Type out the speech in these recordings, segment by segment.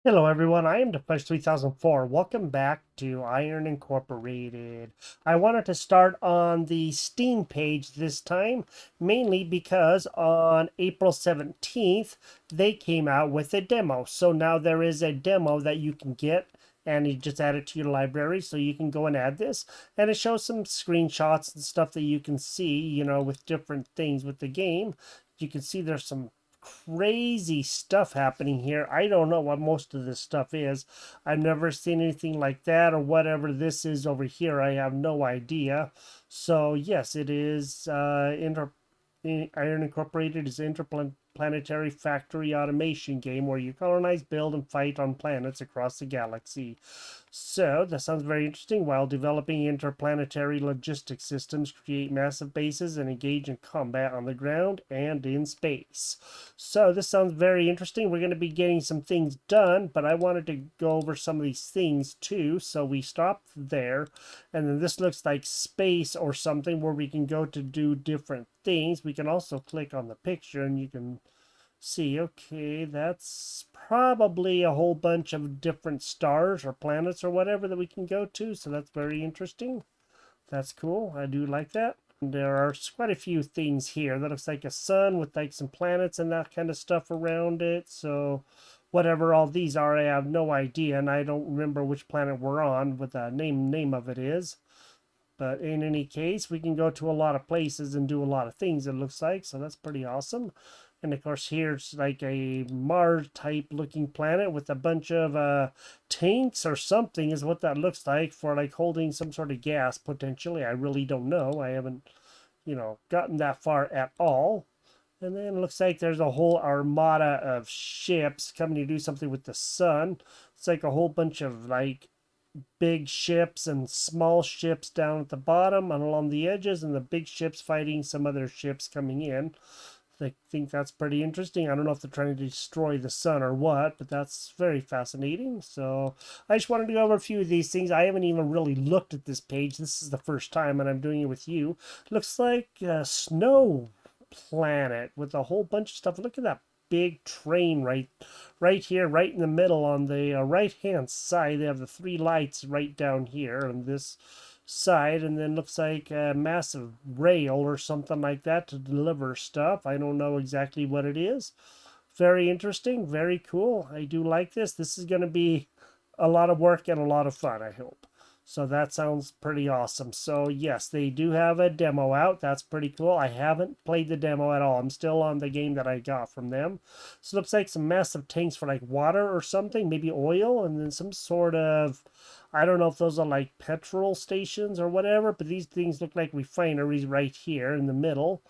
Hello everyone, I am Defense 3004. Welcome back to Iron Incorporated. I wanted to start on the Steam page this time, mainly because on April 17th, they came out with a demo. So now there is a demo that you can get and you just add it to your library. So you can go and add this. And it shows some screenshots and stuff that you can see, with different things with the game. You can see there's some crazy stuff happening here. I don't know what most of this stuff is. I've never seen anything like that or whatever this is over here. I have no idea. So yes, it is Iron Incorporated is an interplanetary factory automation game where you colonize, build, and fight on planets across the galaxy. So that sounds very interesting. While developing interplanetary logistics systems, create massive bases, and engage in combat on the ground and in space. So this sounds very interesting. We're going to be getting some things done, but I wanted to go over some of these things too. So we stopped there, and then this looks like space or something where we can go to do different things. We can also click on the picture and you can see, okay, that's probably a whole bunch of different stars or planets or whatever that we can go to. So that's very interesting. That's cool. I do like that. There are quite a few things here. That looks like a sun with like some planets and that kind of stuff around it. So whatever all these are, I have no idea, and I don't remember which planet we're on, what the name of it is. But in any case, we can go to a lot of places and do a lot of things, it looks like. So that's pretty awesome. And of course, here's like a Mars type looking planet with a bunch of tanks or something, is what that looks like, for like holding some sort of gas potentially. I really don't know. I haven't, gotten that far at all. And then it looks like there's a whole armada of ships coming to do something with the sun. It's like a whole bunch of like big ships and small ships down at the bottom and along the edges, and the big ships fighting some other ships coming in. I think that's pretty interesting. I don't know if they're trying to destroy the sun or what, but that's very fascinating. So I just wanted to go over a few of these things. I haven't even really looked at this page. This is the first time, and I'm doing it with you. Looks like a snow planet with a whole bunch of stuff. Look at that big train right here, right in the middle on the right hand side. They have the three lights right down here on this side, and then looks like a massive rail or something like that to deliver stuff. I don't know exactly what it is. Very interesting, very cool. I do like this. This is going to be a lot of work and a lot of fun, I hope. So that sounds pretty awesome. So yes, they do have a demo out. That's pretty cool. I haven't played the demo at all. I'm still on the game that I got from them. So it looks like some massive tanks for like water or something, maybe oil, and then some sort of, I don't know if those are like petrol stations or whatever, but these things look like refineries right here in the middle,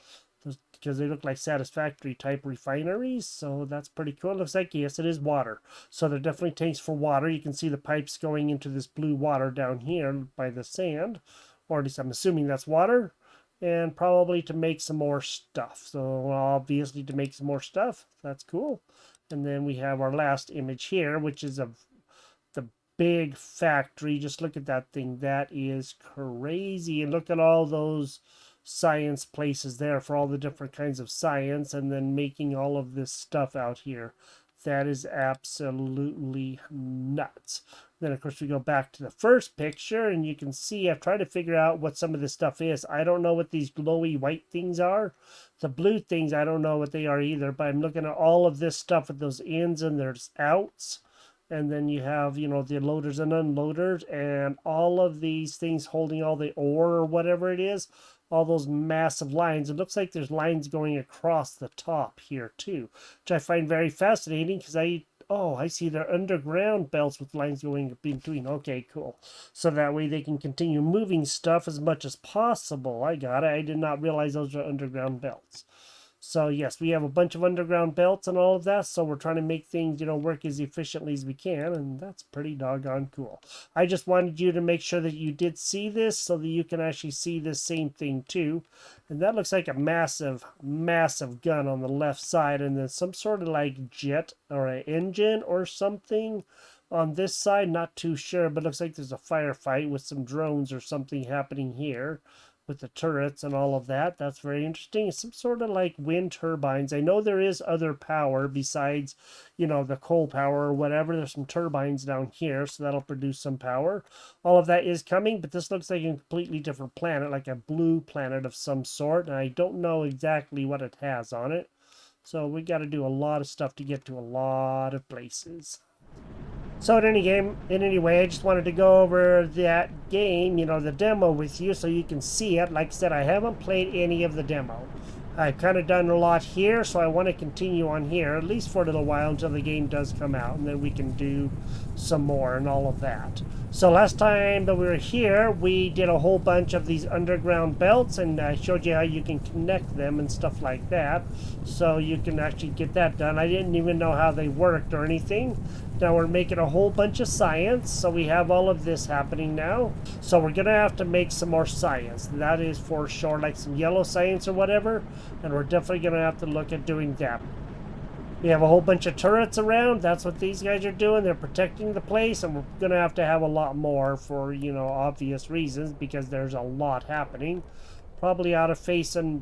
because they look like satisfactory type refineries. So that's pretty cool. It looks like, yes, it is water. So they're definitely tanks for water. You can see the pipes going into this blue water down here by the sand, or at least I'm assuming that's water, and probably to make some more stuff. So obviously to make some more stuff. That's cool. And then we have our last image here, which is of the big factory. Just look at that thing. That is crazy. And look at all those science places there for all the different kinds of science, and then making all of this stuff out here. That is absolutely nuts. Then, of course, we go back to the first picture, and you can see I've tried to figure out what some of this stuff is. I don't know what these glowy white things are. The blue things, I don't know what they are either, but I'm looking at all of this stuff with those ins and there's outs. And then you have, the loaders and unloaders, and all of these things holding all the ore or whatever it is, all those massive lines. It looks like there's lines going across the top here too, which I find very fascinating because I see they're underground belts with lines going between. Okay, cool. So that way they can continue moving stuff as much as possible. I got it. I did not realize those are underground belts. So yes, we have a bunch of underground belts and all of that. So we're trying to make things, work as efficiently as we can. And that's pretty doggone cool. I just wanted you to make sure that you did see this so that you can actually see this same thing too. And that looks like a massive, massive gun on the left side. And then some sort of like jet or an engine or something on this side. Not too sure, but looks like there's a firefight with some drones or something happening here. with the turrets and all of that. That's very interesting. It's some sort of like wind turbines. I know there is other power besides, the coal power or whatever. There's some turbines down here, so that'll produce some power. All of that is coming, but this looks like a completely different planet, like a blue planet of some sort, and I don't know exactly what it has on it. So we got to do a lot of stuff to get to a lot of places. So in any way, I just wanted to go over that game, the demo with you so you can see it. Like I said, I haven't played any of the demo. I've kind of done a lot here, so I want to continue on here, at least for a little while until the game does come out, and then we can do some more and all of that. So last time that we were here, we did a whole bunch of these underground belts, and I showed you how you can connect them and stuff like that. So you can actually get that done. I didn't even know how they worked or anything. Now we're making a whole bunch of science, so we have all of this happening now. So we're going to have to make some more science. That is for sure, like some yellow science or whatever, and we're definitely going to have to look at doing that. We have a whole bunch of turrets around. That's what these guys are doing. They're protecting the place, and we're going to have a lot more for, obvious reasons, because there's a lot happening. Probably ought to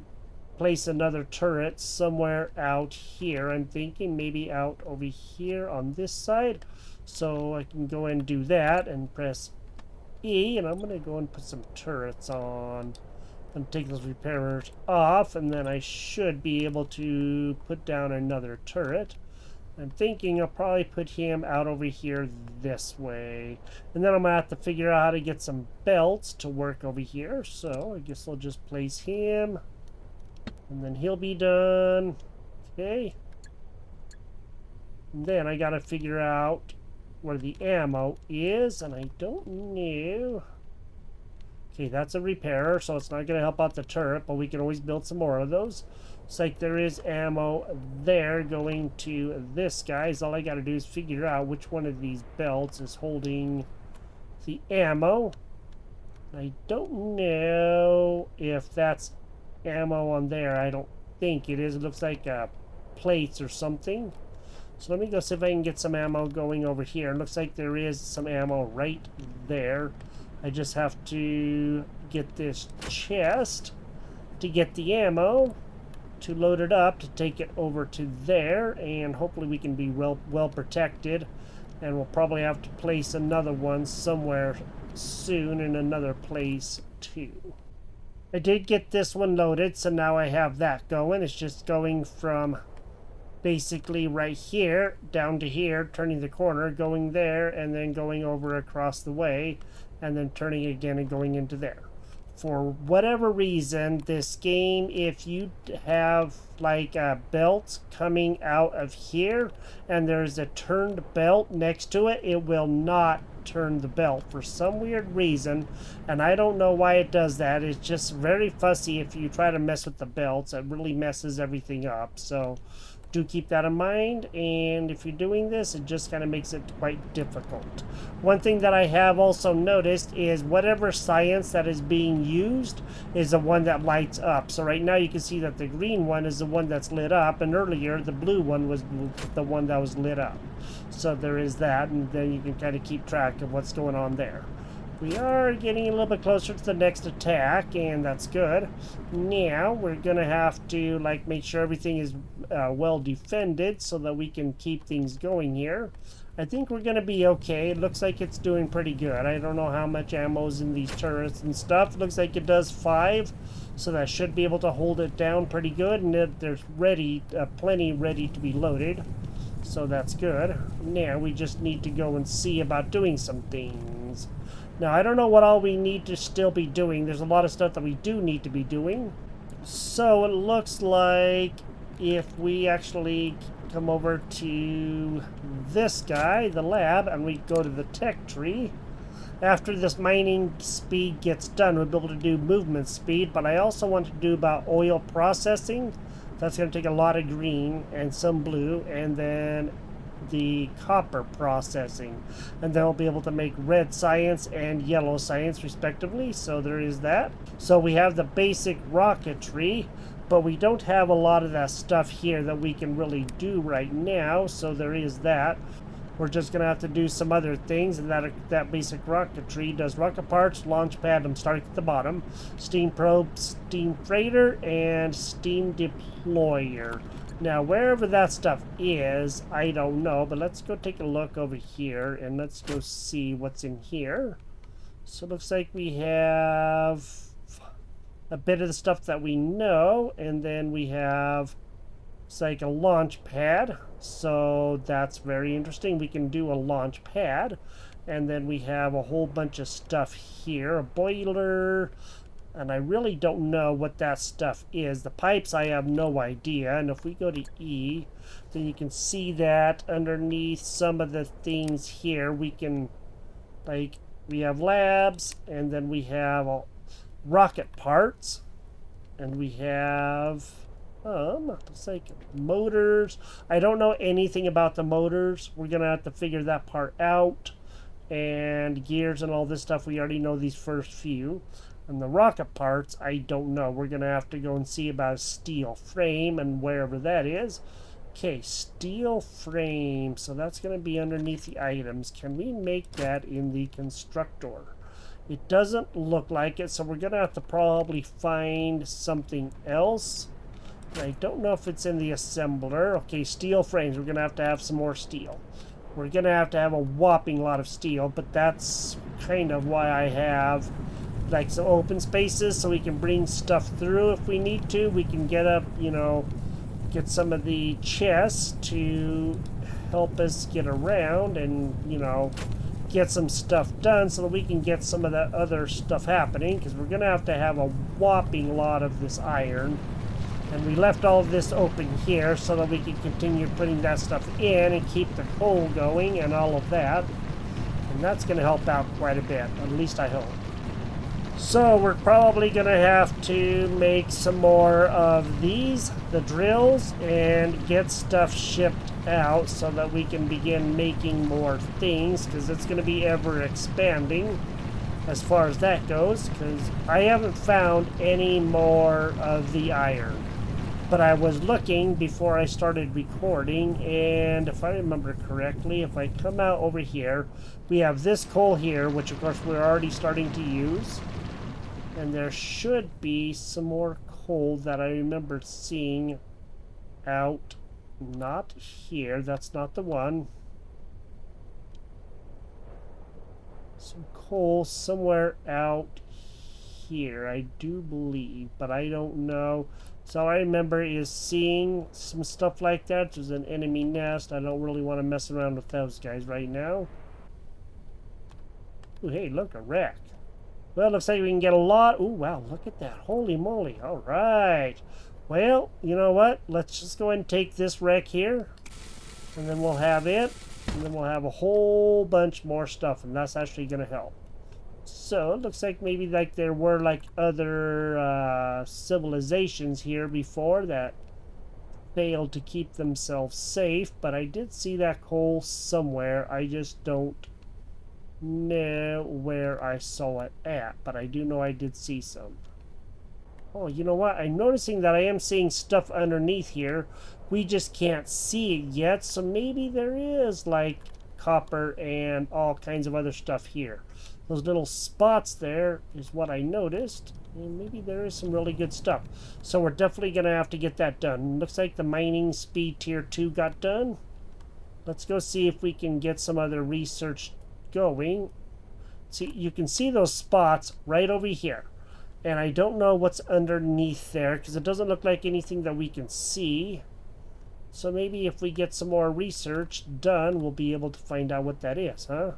place another turret somewhere out here. I'm thinking maybe out over here on this side. So I can go and do that and press E, and I'm going to go and put some turrets on. And take those repairers off, and then I should be able to put down another turret. I'm thinking I'll probably put him out over here this way. And then I'm going to have to figure out how to get some belts to work over here. So I guess I'll just place him. And then he'll be done. Okay. And then I got to figure out where the ammo is, and I don't know. Okay, that's a repairer, so it's not going to help out the turret, but we can always build some more of those. Looks like there is ammo there going to this guy. So all I got to do is figure out which one of these belts is holding the ammo. I don't know if that's ammo on there. I don't think it is. It looks like plates or something. So let me go see if I can get some ammo going over here. It looks like there is some ammo right there. I just have to get this chest to get the ammo, to load it up, to take it over to there, and hopefully we can be well protected. And we'll probably have to place another one somewhere soon in another place too. I did get this one loaded, so now I have that going. It's just going from basically right here down to here, turning the corner, going there, and then going over across the way, and then turning again and going into there. For whatever reason, this game, if you have like a belt coming out of here and there's a turned belt next to it, it will not turn the belt for some weird reason, and I don't know why it does that. It's just very fussy. If you try to mess with the belts, it really messes everything up. So do keep that in mind, and if you're doing this, it just kind of makes it quite difficult. One thing that I have also noticed is whatever science that is being used is the one that lights up. So right now you can see that the green one is the one that's lit up, and earlier the blue one was the one that was lit up. So there is that, and then you can kind of keep track of what's going on there. We are getting a little bit closer to the next attack, and that's good. Now we're gonna have to make sure everything is well defended so that we can keep things going here. I think we're gonna be okay. It looks like it's doing pretty good. I don't know how much ammo is in these turrets and stuff. It looks like it does 5, so that should be able to hold it down pretty good, and there's plenty ready to be loaded. So that's good. Now we just need to go and see about doing some things. Now, I don't know what all we need to still be doing. There's a lot of stuff that we do need to be doing. So it looks like if we actually come over to this guy, the lab, and we go to the tech tree, after this mining speed gets done, we'll be able to do movement speed, but I also want to do about oil processing. That's going to take a lot of green and some blue, and then the copper processing, and then we'll be able to make red science and yellow science respectively. So there is that. So we have the basic rocketry, but we don't have a lot of that stuff here that we can really do right now, so there is that. We're just going to have to do some other things, and that basic rocketry does rocket parts, launch pad, I'm starting at the bottom, steam probe, steam freighter, and steam deployer. Now, wherever that stuff is, I don't know, but let's go take a look over here, and let's go see what's in here. So it looks like we have a bit of the stuff that we know, and then we have, it's like a launch pad, so that's very interesting. We can do a launch pad, and then we have a whole bunch of stuff here, a boiler, and I really don't know what that stuff is. The pipes, I have no idea, and if we go to E, then you can see that underneath some of the things here, we can, like, we have labs, and then we have rocket parts, and we have looks like motors. I don't know anything about the motors. We're gonna have to figure that part out, and gears and all this stuff, we already know these first few. And the rocket parts, I don't know. We're gonna have to go and see about a steel frame and wherever that is. Okay, steel frame, so that's going to be underneath the items. Can we make that in the constructor? It doesn't look like it, so we're going to have to probably find something else. I don't know if it's in the assembler. Okay, steel frames, we're going to have some more steel. We're going to have a whopping lot of steel, but that's kind of why I have like some open spaces, so we can bring stuff through if we need to. We can get up, you know, get some of the chests to help us get around and, you know, get some stuff done so that we can get some of that other stuff happening, because we're going to have a whopping lot of this iron. And we left all of this open here so that we can continue putting that stuff in and keep the coal going and all of that. And that's going to help out quite a bit, at least I hope. So we're probably going to have to make some more of these, the drills, and get stuff shipped out so that we can begin making more things, because it's going to be ever expanding as far as that goes, because I haven't found any more of the iron. But I was looking before I started recording, and if I remember correctly, if I come out over here, we have this coal here, which of course we're already starting to use. And there should be some more coal that I remember seeing out. Not here. That's not the one. Some coal somewhere out here, I do believe, but I don't know. So all I remember is seeing some stuff like that. There's an enemy nest. I don't really want to mess around with those guys right now. Ooh, hey, look, a wreck. Well, looks like we can get a lot. Ooh, wow, look at that. Holy moly. All right. Well, you know what? Let's just go ahead and take this wreck here. And then we'll have it. And then we'll have a whole bunch more stuff. And that's actually going to help. So, it looks like maybe like there were like other civilizations here before that failed to keep themselves safe. But I did see that coal somewhere. I just don't know where I saw it at, but I do know I did see some. Oh, you know what? I'm noticing that I am seeing stuff underneath here. We just can't see it yet, so maybe there is like copper and all kinds of other stuff here. Those little spots there is what I noticed, and maybe there is some really good stuff. So we're definitely going to have to get that done. Looks like the mining speed tier 2 got done. Let's go see if we can get some other research going. See, you can see those spots right over here, and I don't know what's underneath there because it doesn't look like anything that we can see. So maybe if we get some more research done, we'll be able to find out what that is, huh?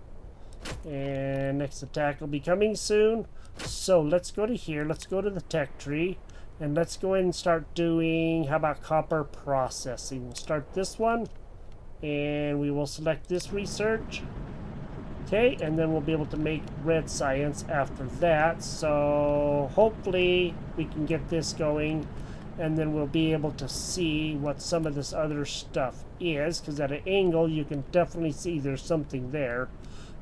And next attack will be coming soon. So let's go to here, let's go to the tech tree, and let's go ahead and start doing, how about copper processing? We'll start this one, and we will select this research. Okay, and then we'll be able to make red science after that. So hopefully we can get this going, and then we'll be able to see what some of this other stuff is, because at an angle you can definitely see there's something there.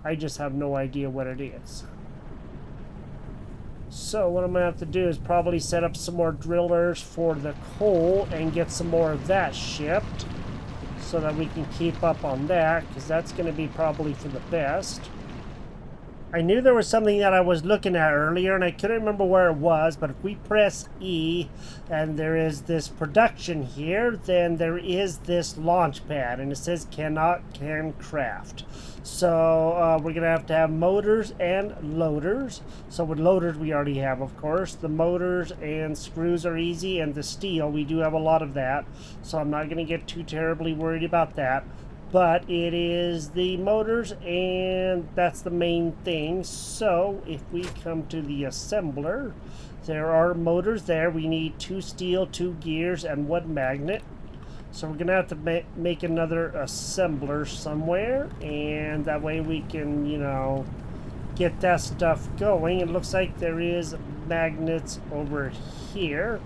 I just have no idea what it is. So what I'm going to have to do is probably set up some more drillers for the coal and get some more of that shipped. so that we can keep up on that, because that's going to be probably for the best. I knew there was something that I was looking at earlier, and I couldn't remember where it was, but if we press E, and there is this production here, then there is this launch pad, and it says can craft. So we're going to have motors and loaders. So with loaders we already have, of course. The motors and screws are easy, and the steel, we do have a lot of that. So I'm not going to get too terribly worried about that. But it is the motors, and that's the main thing. So if we come to the assembler, there are motors there. We need 2 steel, 2 gears, and 1 magnet. So we're going to have to make another assembler somewhere, and that way we can, you know, get that stuff going. It looks like there is magnets over here.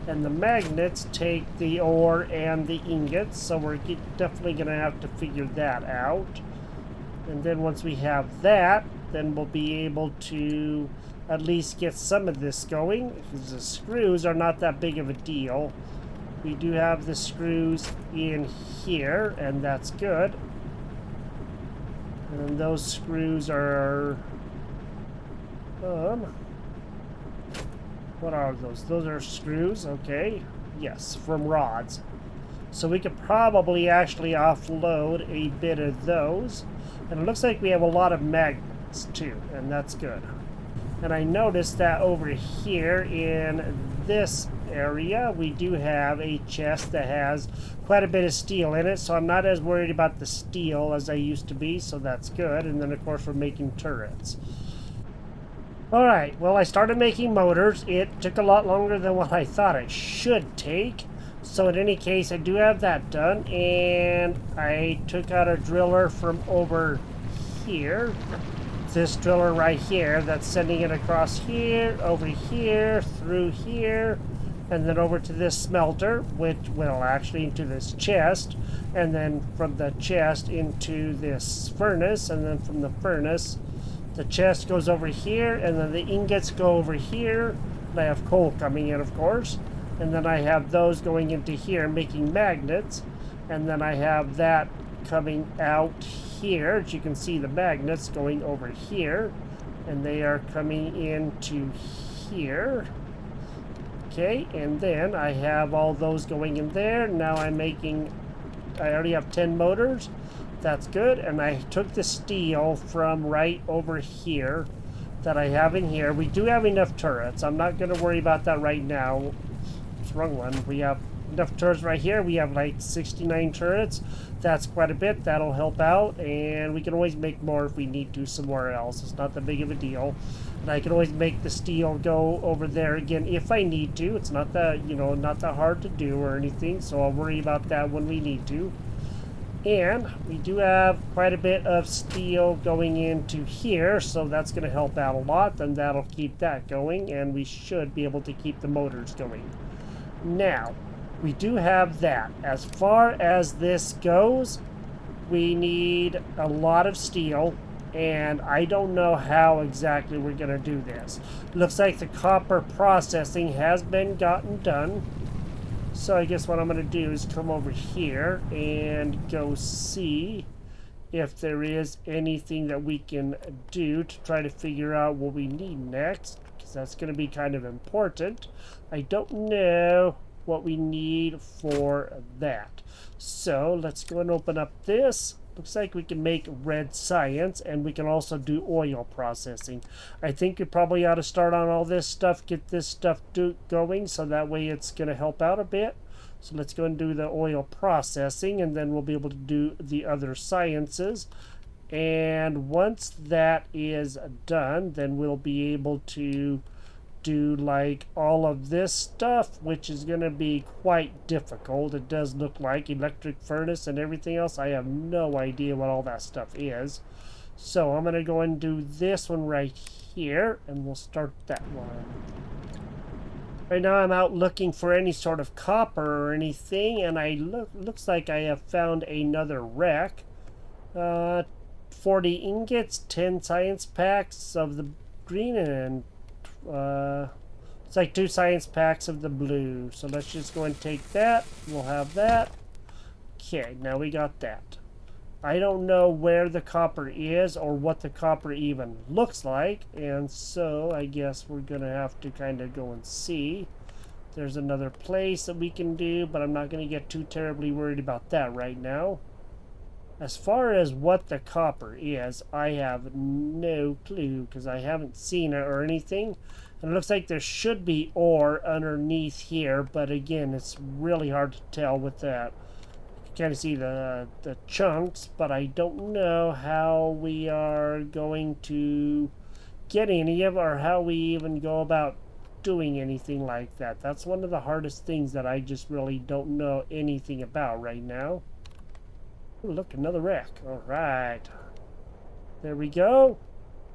And the magnets take the ore and the ingots, so we're definitely going to have to figure that out. And then once we have that, then we'll be able to at least get some of this going, because the screws are not that big of a deal. We do have the screws in here, and that's good. And those screws are... what are those? Those are screws, okay. Yes, from rods. So we could probably actually offload a bit of those. And it looks like we have a lot of magnets too, and that's good. And I noticed that over here in this area, we do have a chest that has quite a bit of steel in it, so I'm not as worried about the steel as I used to be, so that's good. And then of course we're making turrets. Alright, well, I started making motors. It took a lot longer than what I thought it should take. So in any case, I do have that done. And I took out a driller from over here. This driller right here, that's sending it across here, over here, through here, and then over to this smelter, which will actually into this chest. And then from the chest into this furnace, and then from the furnace, the chest goes over here, and then the ingots go over here. And I have coal coming in, of course. And then I have those going into here, making magnets. And then I have that coming out here. As you can see, the magnets going over here. And they are coming into here. Okay, and then I have all those going in there. Now I'm making... I already have 10 motors. That's good. And I took the steel from right over here that I have in here. We do have enough turrets. I'm not going to worry about that right now. It's the wrong one. We have enough turrets right here. We have like 69 turrets. That's quite a bit. That'll help out. And we can always make more if we need to somewhere else. It's not that big of a deal. And I can always make the steel go over there again if I need to. It's not that, you know, not that hard to do or anything. So I'll worry about that when we need to. And we do have quite a bit of steel going into here, so that's going to help out a lot, and that'll keep that going, and we should be able to keep the motors going. Now, we do have that. As far as this goes, we need a lot of steel, and I don't know how exactly we're going to do this. Looks like the copper processing has been gotten done. So I guess what I'm going to do is come over here and go see if there is anything that we can do to try to figure out what we need next, because that's going to be kind of important. I don't know what we need for that. So let's go and open up this. Looks like we can make red science, and we can also do oil processing. I think we probably ought to start on all this stuff, get this stuff going, so that way it's going to help out a bit. So let's go and do the oil processing, and then we'll be able to do the other sciences. And once that is done, then we'll be able to do like all of this stuff, which is going to be quite difficult. It does look like electric furnace and everything else. I have no idea what all that stuff is. So I'm going to go and do this one right here, and we'll start that one. Right now I'm out looking for any sort of copper or anything, and looks like I have found another wreck. 40 ingots, 10 science packs of the green, and it's like 2 science packs of the blue. So let's just go and take that. We'll have that. Okay, now we got that. I don't know where the copper is or what the copper even looks like, and so I guess we're gonna have to kind of go and see. There's another place that we can do, but I'm not gonna get too terribly worried about that right now. As far as what the copper is, I have no clue because I haven't seen it or anything. And it looks like there should be ore underneath here, but again, it's really hard to tell with that. Kind of see the chunks, but I don't know how we are going to get any of it or how we even go about doing anything like that. That's one of the hardest things that I just really don't know anything about right now. Ooh, look, another wreck. All right. There we go.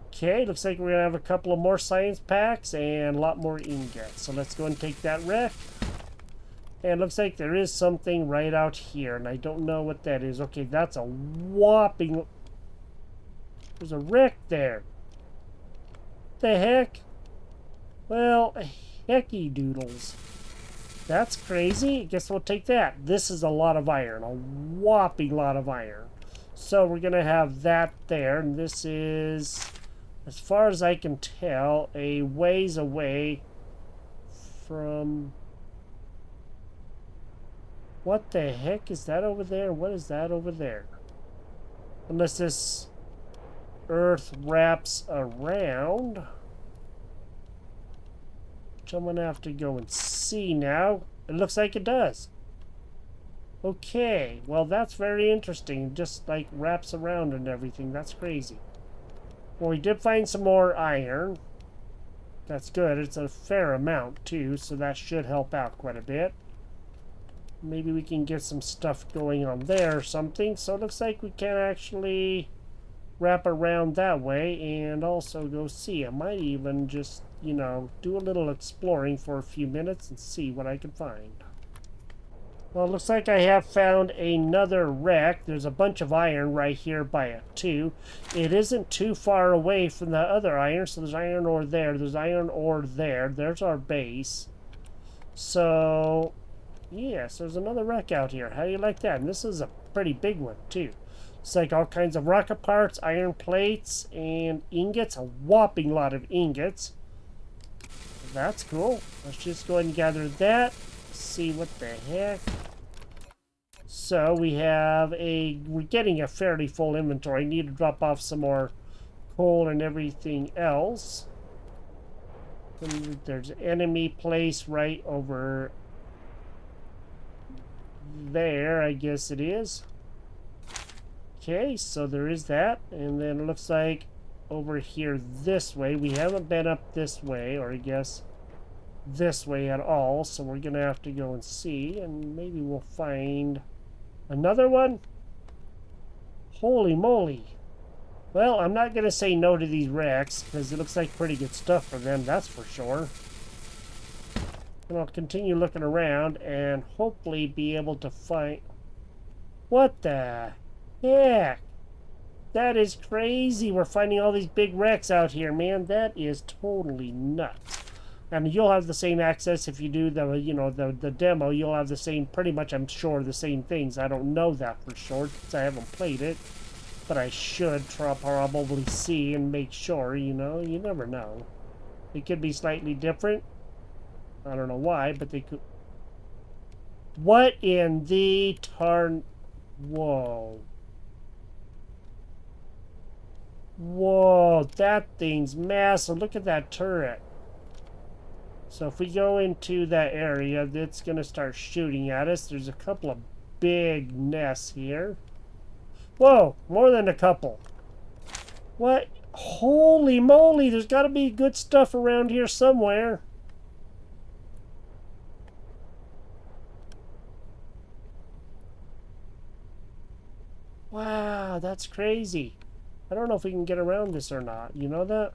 Okay, looks like we're going to have a couple of more science packs and a lot more ingots. So let's go and take that wreck. And looks like there is something right out here, and I don't know what that is. Okay, that's a whopping... There's a wreck there. What the heck? Well, hecky doodles. That's crazy. I guess we'll take that. This is a lot of iron. A whopping lot of iron. So we're going to have that there. And this is, as far as I can tell, a ways away from... What the heck is that over there? What is that over there? Unless this earth wraps around... Which I'm going to have to go and see now. It looks like it does. Okay, well that's very interesting. It just like wraps around and everything. That's crazy. Well, we did find some more iron. That's good. It's a fair amount too, so that should help out quite a bit. Maybe we can get some stuff going on there or something. So it looks like we can actually wrap around that way and also go see. I might even just, you know, do a little exploring for a few minutes and see what I can find. Well, it looks like I have found another wreck. There's a bunch of iron right here by it too. It isn't too far away from the other iron, so there's iron ore there. There's iron ore there. There's our base. So, yes, there's another wreck out here. How do you like that? And this is a pretty big one too. It's like all kinds of rocket parts, iron plates, and ingots. A whopping lot of ingots. That's cool. Let's just go ahead and gather that. See what the heck. So we have we're getting a fairly full inventory. Need to drop off some more coal and everything else. And there's an enemy place right over there, I guess it is. Okay, so there is that. And then it looks like over here this way. We haven't been up this way, or I guess this way at all. So we're going to have to go and see. And maybe we'll find another one. Holy moly. Well, I'm not going to say no to these wrecks, because it looks like pretty good stuff for them, that's for sure. And I'll continue looking around and hopefully be able to find... What the heck? That is crazy. We're finding all these big wrecks out here, man. That is totally nuts. And you'll have the same access if you do the, you know, the demo. You'll have the same, pretty much, I'm sure, the same things. I don't know that for sure since I haven't played it. But I should probably see and make sure, you know. You never know. It could be slightly different. I don't know why, but they could... What in the tarn... Whoa. Whoa, that thing's massive. Look at that turret. So if we go into that area, it's going to start shooting at us. There's a couple of big nests here. Whoa, more than a couple. What? Holy moly, there's got to be good stuff around here somewhere. Wow, that's crazy. I don't know if we can get around this or not. You know that?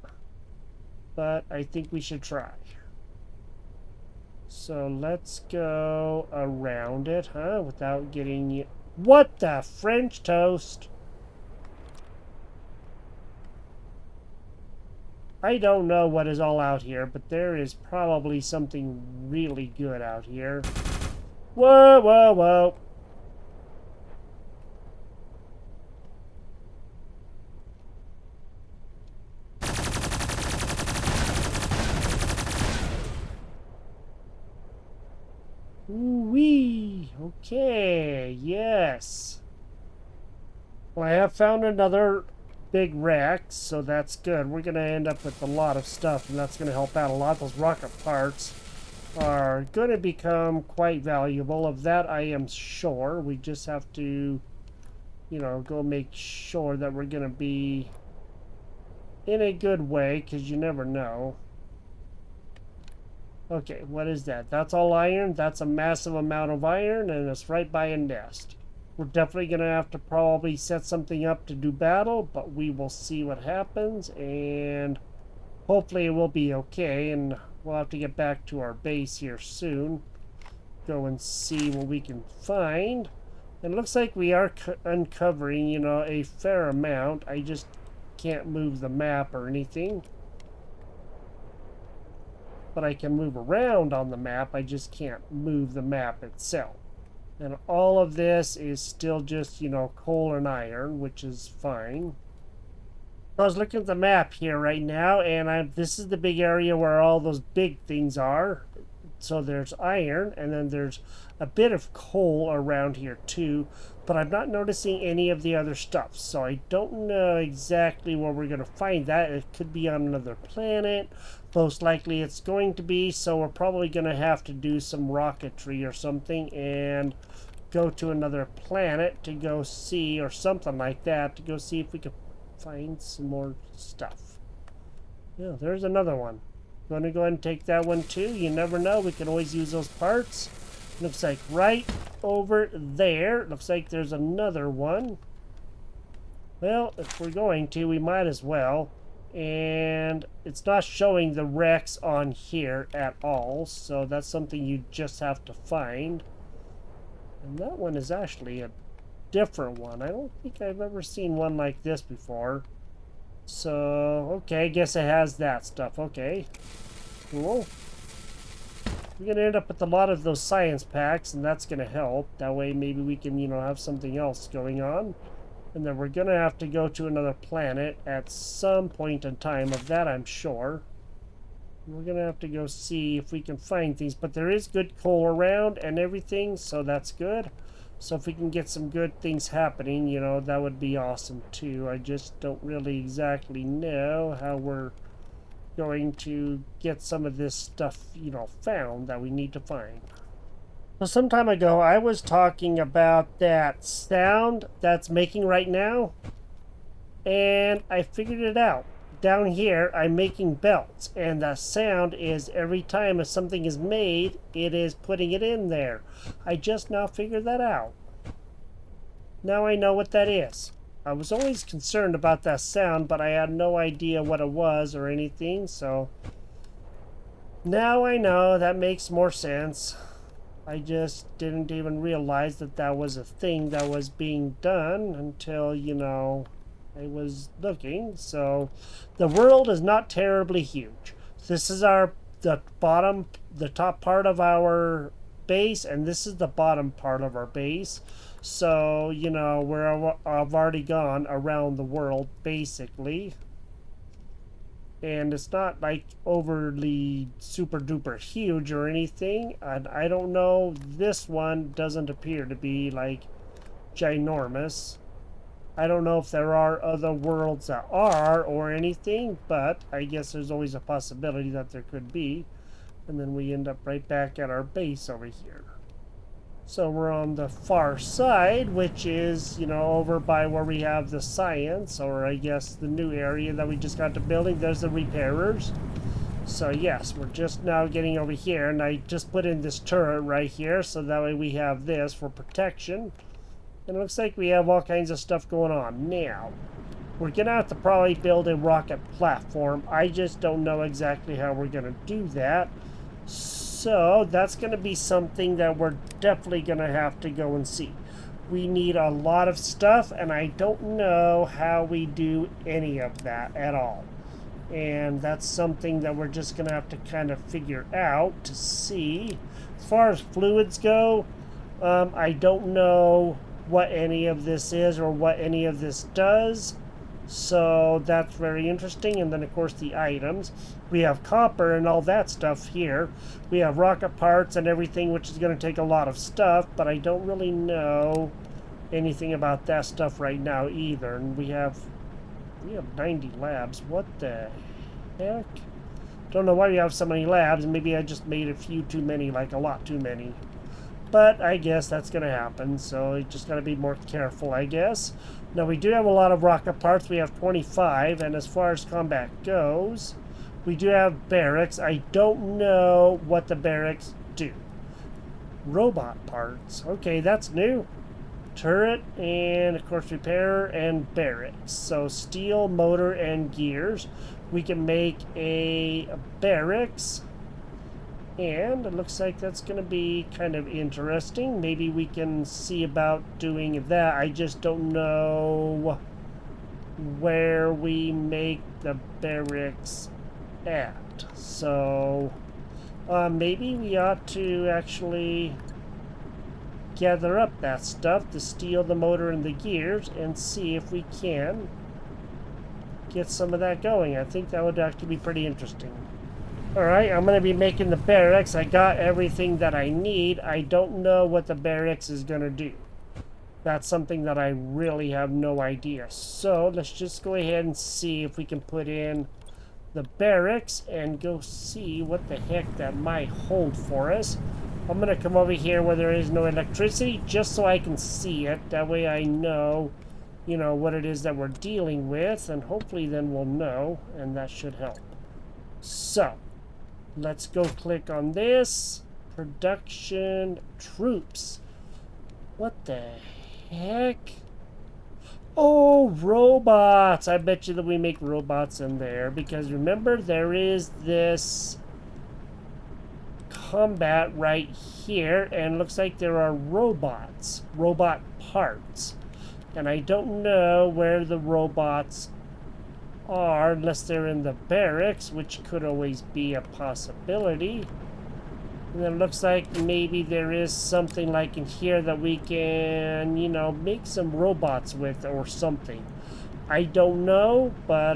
But I think we should try. So let's go around it, huh? Without getting you... What the French toast? I don't know what is all out here, but there is probably something really good out here. Whoa, whoa, whoa. Ooh-wee. Okay, yes. Well, I have found another big wreck, so that's good. We're going to end up with a lot of stuff, and that's going to help out a lot. Those rocket parts are going to become quite valuable. Of that, I am sure. We just have to, go make sure that we're going to be in a good way, because you never know. Okay, what is that? That's all iron. That's a massive amount of iron, and it's right by a nest. We're definitely going to have to probably set something up to do battle, but we will see what happens, and hopefully it will be okay, and we'll have to get back to our base here soon. Go and see what we can find. It looks like we are uncovering, a fair amount. I just can't move the map or anything. But I can move around on the map. I just can't move the map itself. And all of this is still just, coal and iron, which is fine. I was looking at the map here right now, and this is the big area where all those big things are. So there's iron, and then there's a bit of coal around here too, but I'm not noticing any of the other stuff. So I don't know exactly where we're going to find that. It could be on another planet. Most likely it's going to be, so we're probably going to have to do some rocketry or something and go to another planet to go see, or something like that, to go see if we can find some more stuff. Yeah, there's another one. Going to go ahead and take that one too. You never know. We can always use those parts. Looks like right over there. Looks like there's another one. Well, if we're going to, we might as well. And it's not showing the wrecks on here at all. So that's something you just have to find. And that one is actually a different one. I don't think I've ever seen one like this before. So, okay, I guess it has that stuff. Okay, cool. We're going to end up with a lot of those science packs, and that's going to help. That way maybe we can, have something else going on. And then we're going to have to go to another planet at some point in time. Of that, I'm sure. We're going to have to go see if we can find things. But there is good coal around and everything, so that's good. So if we can get some good things happening, that would be awesome too. I just don't really exactly know how we're going to get some of this stuff, found that we need to find. So some time ago, I was talking about that sound that's making right now, and I figured it out. Down here, I'm making belts, and the sound is every time something is made, it is putting it in there. I just now figured that out. Now I know what that is. I was always concerned about that sound, but I had no idea what it was or anything, so now I know. That makes more sense. I just didn't even realize that that was a thing that was being done until, I was looking. So the world is not terribly huge. This is the top part of our base, and this is the bottom part of our base. So, I've already gone around the world, basically. And it's not like overly super duper huge or anything. And I don't know, this one doesn't appear to be like ginormous. I don't know if there are other worlds that are or anything, but I guess there's always a possibility that there could be. And then we end up right back at our base over here. So we're on the far side, which is, over by where we have the science, or I guess the new area that we just got to building. There's the repairers. So yes, we're just now getting over here, and I just put in this turret right here, so that way we have this for protection. And it looks like we have all kinds of stuff going on. Now, we're going to have to probably build a rocket platform. I just don't know exactly how we're going to do that. So that's going to be something that we're definitely going to have to go and see. We need a lot of stuff, and I don't know how we do any of that at all. And that's something that we're just going to have to kind of figure out to see. As far as fluids go, I don't know what any of this is or what any of this does. So that's very interesting. And then, of course, the items. We have copper and all that stuff here. We have rocket parts and everything, which is going to take a lot of stuff, but I don't really know anything about that stuff right now either. And we have 90 labs. What the heck? Don't know why we have so many labs. Maybe I just made a few too many, like a lot too many. But I guess that's going to happen, so you just got to be more careful, I guess. Now, we do have a lot of rocket parts. We have 25, and as far as combat goes, we do have barracks. I don't know what the barracks do. Robot parts. Okay, that's new. Turret, and, of course, repairer and barracks. So, steel, motor, and gears. We can make a barracks. And it looks like that's going to be kind of interesting. Maybe we can see about doing that. I just don't know where we make the barracks at. So maybe we ought to actually gather up that stuff, the steel, the motor, and the gears, and see if we can get some of that going. I think that would actually be pretty interesting. Alright, I'm going to be making the barracks. I got everything that I need. I don't know what the barracks is going to do. That's something that I really have no idea. So, let's just go ahead and see if we can put in the barracks and go see what the heck that might hold for us. I'm going to come over here where there is no electricity just so I can see it. That way I know, what it is that we're dealing with. And hopefully then we'll know, and that should help. So, let's go click on this. Production troops. What the heck? Oh, robots. I bet you that we make robots in there. Because remember, there is this combat right here. And it looks like there are robots. Robot parts. And I don't know where the robots are unless they're in the barracks, which could always be a possibility. And then it looks like maybe there is something like in here that we can, make some robots with or something. I don't know, but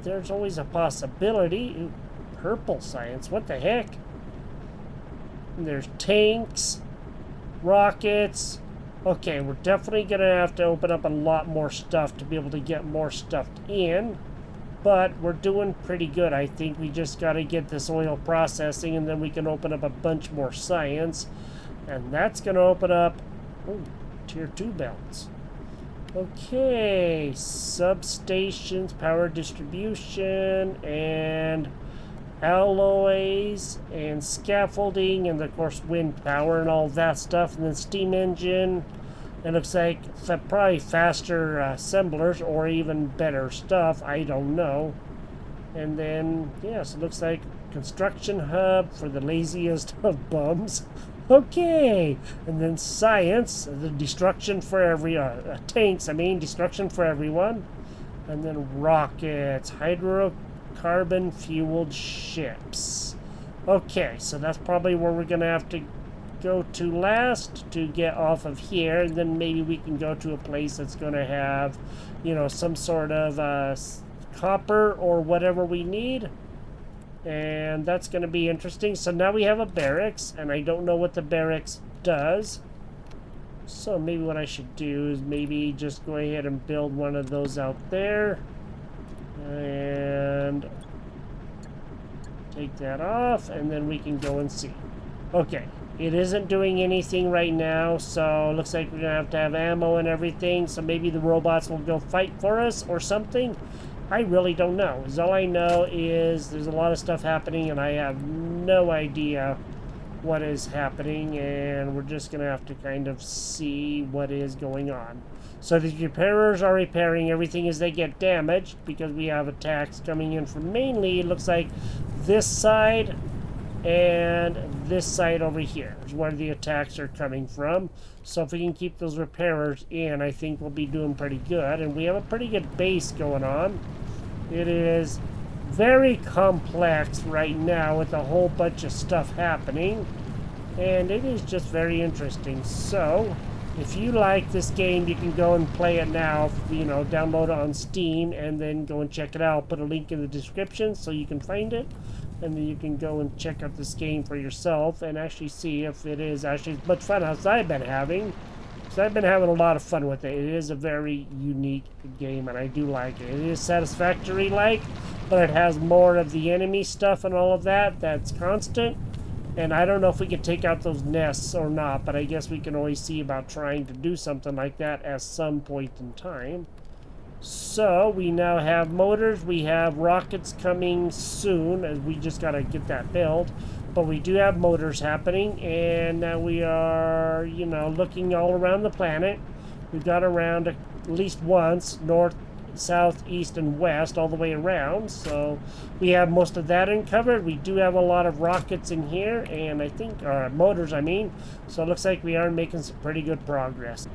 there's always a possibility. Ooh, purple science, what the heck? And there's tanks, rockets. Okay, we're definitely going to have to open up a lot more stuff to be able to get more stuff in. But we're doing pretty good. I think we just got to get this oil processing, and then we can open up a bunch more science. And that's going to open up tier 2 belts. Okay, substations, power distribution, and alloys, and scaffolding, and of course wind power and all that stuff, and then steam engine. It looks like probably faster assemblers or even better stuff. I don't know. And then, yes, it looks like construction hub for the laziest of bums. Okay. And then science, the destruction for every, tanks, destruction for everyone. And then rockets, hydrocarbon fueled ships. Okay, so that's probably where we're going to have to go to last to get off of here, and then maybe we can go to a place that's going to have, some sort of copper or whatever we need, and that's going to be interesting. So now we have a barracks, and I don't know what the barracks does, so maybe what I should do is maybe just go ahead and build one of those out there, and take that off, and then we can go and see. Okay. It isn't doing anything right now, so it looks like we're going to have ammo and everything, so maybe the robots will go fight for us or something. I really don't know. All I know is there's a lot of stuff happening, and I have no idea what is happening, and we're just going to have to kind of see what is going on. So the repairers are repairing everything as they get damaged, because we have attacks coming in from mainly, it looks like, this side and this side over here is where the attacks are coming from. So if we can keep those repairers in, I think we'll be doing pretty good. And we have a pretty good base going on. It is very complex right now with a whole bunch of stuff happening, and it is just very interesting. So If you like this game, you can go and play it now. You know, download it on Steam and then go and check it out. I'll put a link in the description so you can find it. And then you can go and check out this game for yourself and actually see if it is actually as much fun as I've been having. Because I've been having a lot of fun with it. It is a very unique game and I do like it. It is satisfactory-like, but it has more of the enemy stuff and all of that that's constant. And I don't know if we can take out those nests or not, but I guess we can always see about trying to do something like that at some point in time. So we now have motors, we have rockets coming soon, as we just got to get that built. But we do have motors happening, and now we are, you know, looking all around the planet. We've got around at least once, north, south, east, and west, all the way around. So we have most of that uncovered. We do have a lot of rockets in here, and I think, motors, I mean. So it looks like we are making some pretty good progress.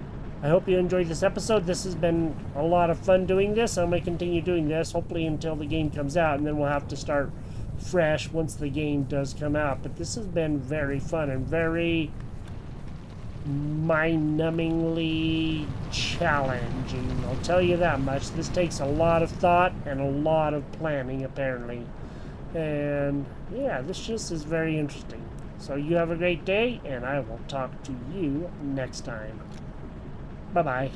I hope you enjoyed this episode. This has been a lot of fun doing this. I'm going to continue doing this, hopefully until the game comes out, and then we'll have to start fresh once the game does come out. But this has been very fun and very mind-numbingly challenging. I'll tell you that much. This takes a lot of thought and a lot of planning, apparently. And yeah, this just is very interesting. So you have a great day, and I will talk to you next time. Bye-bye.